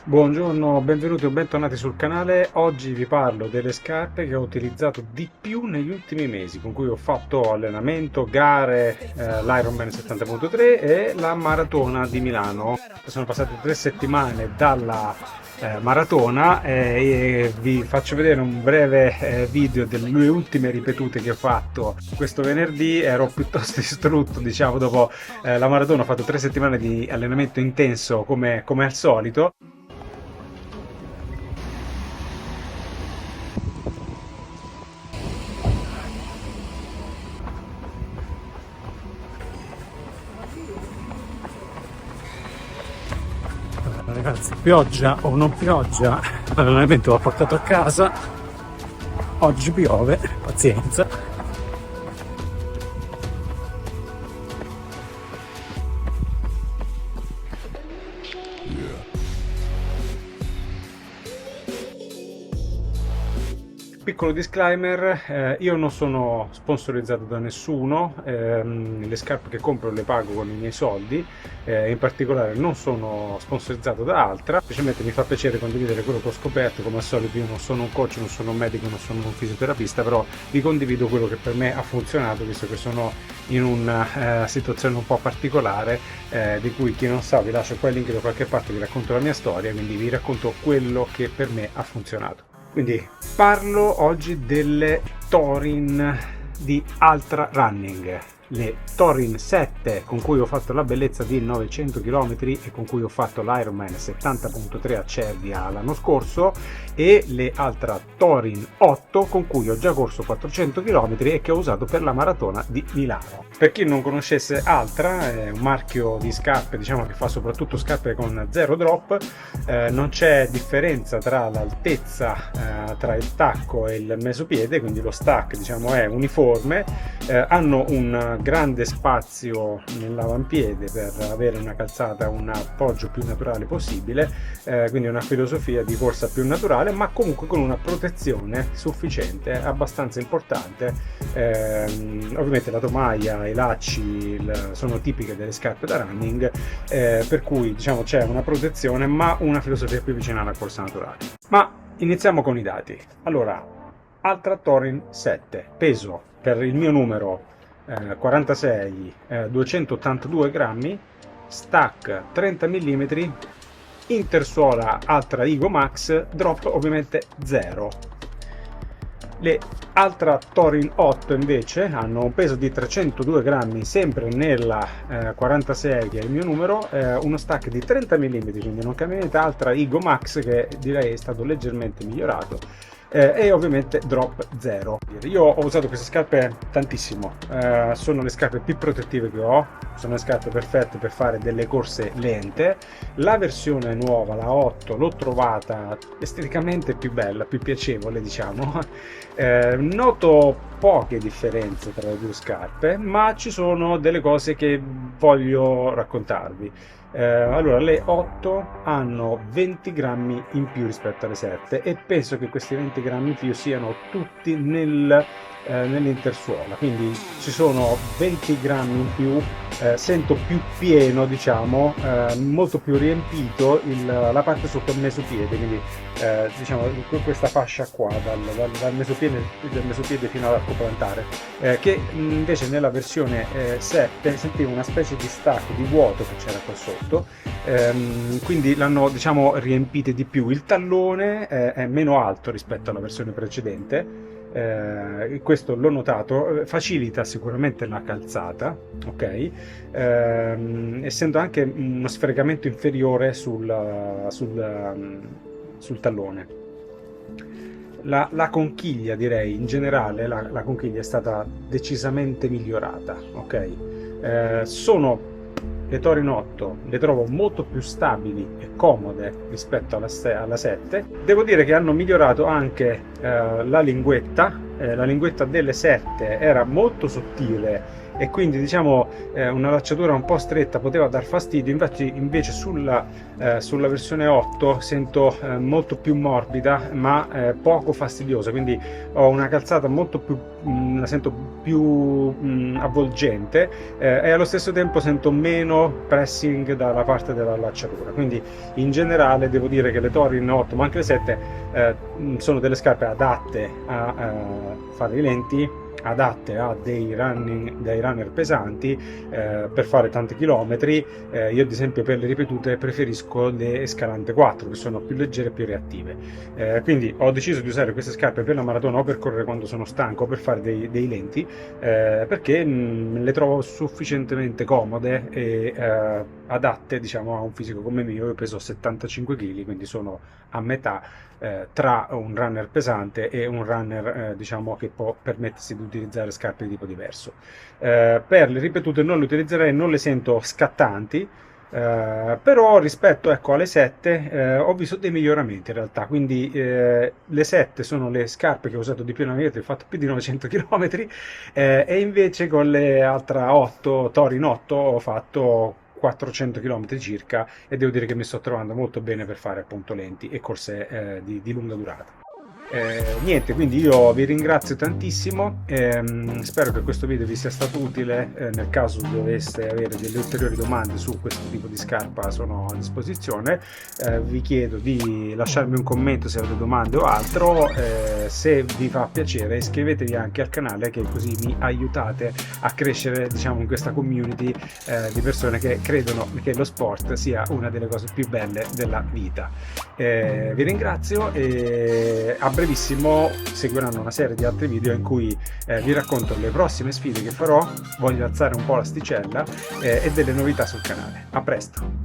Buongiorno, benvenuti o bentornati sul canale. Oggi vi parlo delle scarpe che ho utilizzato di più negli ultimi mesi, con cui ho fatto allenamento, gare, l'Ironman 70.3 e la maratona di Milano. Sono passate 3 settimane dalla maratona e vi faccio vedere un breve video delle ultime ripetute che ho fatto questo venerdì. Ero piuttosto distrutto, diciamo, dopo la maratona. Ho fatto 3 settimane di allenamento intenso come al solito. Ragazzi, pioggia o non pioggia, l'allenamento l'ho portato a casa. Oggi piove, pazienza. Piccolo disclaimer, io non sono sponsorizzato da nessuno, le scarpe che compro le pago con i miei soldi, in particolare non sono sponsorizzato da Altra, semplicemente mi fa piacere condividere quello che ho scoperto. Come al solito io non sono un coach, non sono un medico, non sono un fisioterapista, però vi condivido quello che per me ha funzionato, visto che sono in una situazione un po' particolare, di cui chi non sa vi lascio qua il link da qualche parte, vi racconto la mia storia, quindi vi racconto quello che per me ha funzionato. Quindi parlo oggi delle Torin di Altra Running, le Torin 7 con cui ho fatto la bellezza di 900 km e con cui ho fatto l'Ironman 70.3 a Cervia l'anno scorso, e le Altra Torin 8 con cui ho già corso 400 km e che ho usato per la maratona di Milano. Per chi non conoscesse Altra, è un marchio di scarpe, diciamo, che fa soprattutto scarpe con zero drop. Non c'è differenza tra l'altezza tra il tacco e il mesopiede, quindi lo stack, diciamo, è uniforme. Hanno un grande spazio nell'avampiede per avere una calzata, un appoggio più naturale possibile, quindi una filosofia di corsa più naturale, ma comunque con una protezione sufficiente, abbastanza importante. Ovviamente la tomaia, i lacci sono tipiche delle scarpe da running, per cui, diciamo, c'è una protezione ma una filosofia più vicina alla corsa naturale. Ma iniziamo con i dati. Allora, Altra Torin 7, peso per il mio numero 46, 282 grammi, stack 30 mm, intersuola Altra Igo Max, drop ovviamente 0. Le Altra Torin 8 invece hanno un peso di 302 grammi, sempre nella 46 che è il mio numero, uno stack di 30 mm, quindi non cambia niente. Altra Igo Max, che direi è stato leggermente migliorato, e ovviamente drop 0. Io ho usato queste scarpe tantissimo, sono le scarpe più protettive che ho, sono le scarpe perfette per fare delle corse lente. La versione nuova, la 8, l'ho trovata esteticamente più bella, più piacevole, diciamo. Noto poche differenze tra le due scarpe, ma ci sono delle cose che voglio raccontarvi. Allora, le 8 hanno 20 grammi in più rispetto alle 7 e penso che questi 20 grammi in più siano tutti nell'intersuola, quindi ci sono 20 grammi in più. Sento più pieno, diciamo, molto più riempito la parte sotto il mesopiede, quindi diciamo questa fascia qua dal mesopiede fino all'arco plantare, che invece nella versione 7 sentivo una specie di stacco di vuoto che c'era qua sotto. Quindi l'hanno, diciamo, riempite di più. Il tallone è meno alto rispetto alla versione precedente. Questo l'ho notato, facilita sicuramente la calzata, ok? Essendo anche uno sfregamento inferiore sul tallone. La conchiglia, direi, in generale, la conchiglia è stata decisamente migliorata, ok? Le Torin 8 le trovo molto più stabili e comode rispetto alla 7. Devo dire che hanno migliorato anche la linguetta delle 7, era molto sottile e quindi diciamo una lacciatura un po' stretta poteva dar fastidio. Infatti invece sulla versione 8 sento molto più morbida ma poco fastidiosa, quindi ho una calzata molto più, la sento più avvolgente, e allo stesso tempo sento meno pressing dalla parte della lacciatura. Quindi in generale devo dire che le Thorin 8 ma anche le 7 sono delle scarpe adatte a fare i lenti, adatte a dei runner pesanti per fare tanti chilometri. Io ad esempio per le ripetute preferisco le Escalante 4 che sono più leggere e più reattive, quindi ho deciso di usare queste scarpe per la maratona o per correre quando sono stanco o per fare dei lenti, perché le trovo sufficientemente comode e adatte diciamo a un fisico come il mio. Io peso 75 kg, quindi sono a metà tra un runner pesante e un runner diciamo che può permettersi di utilizzare scarpe di tipo diverso. Per le ripetute non le utilizzerei, non le sento scattanti, però rispetto ecco, alle 7 ho visto dei miglioramenti in realtà. Quindi le 7 sono le scarpe che ho usato di più nella mia vita, ho fatto più di 900 km, e invece con le Altra 8 Thorin 8 ho fatto 400 km circa, e devo dire che mi sto trovando molto bene per fare appunto lenti e corse di lunga durata. Niente, quindi io vi ringrazio tantissimo, spero che questo video vi sia stato utile. Nel caso doveste avere delle ulteriori domande su questo tipo di scarpa sono a disposizione. Vi chiedo di lasciarmi un commento se avete domande o altro. Se vi fa piacere iscrivetevi anche al canale, che così mi aiutate a crescere diciamo in questa community di persone che credono che lo sport sia una delle cose più belle della vita. Vi ringrazio e a brevissimo seguiranno una serie di altri video in cui vi racconto le prossime sfide che farò, voglio alzare un po' l'asticella, e delle novità sul canale. A presto!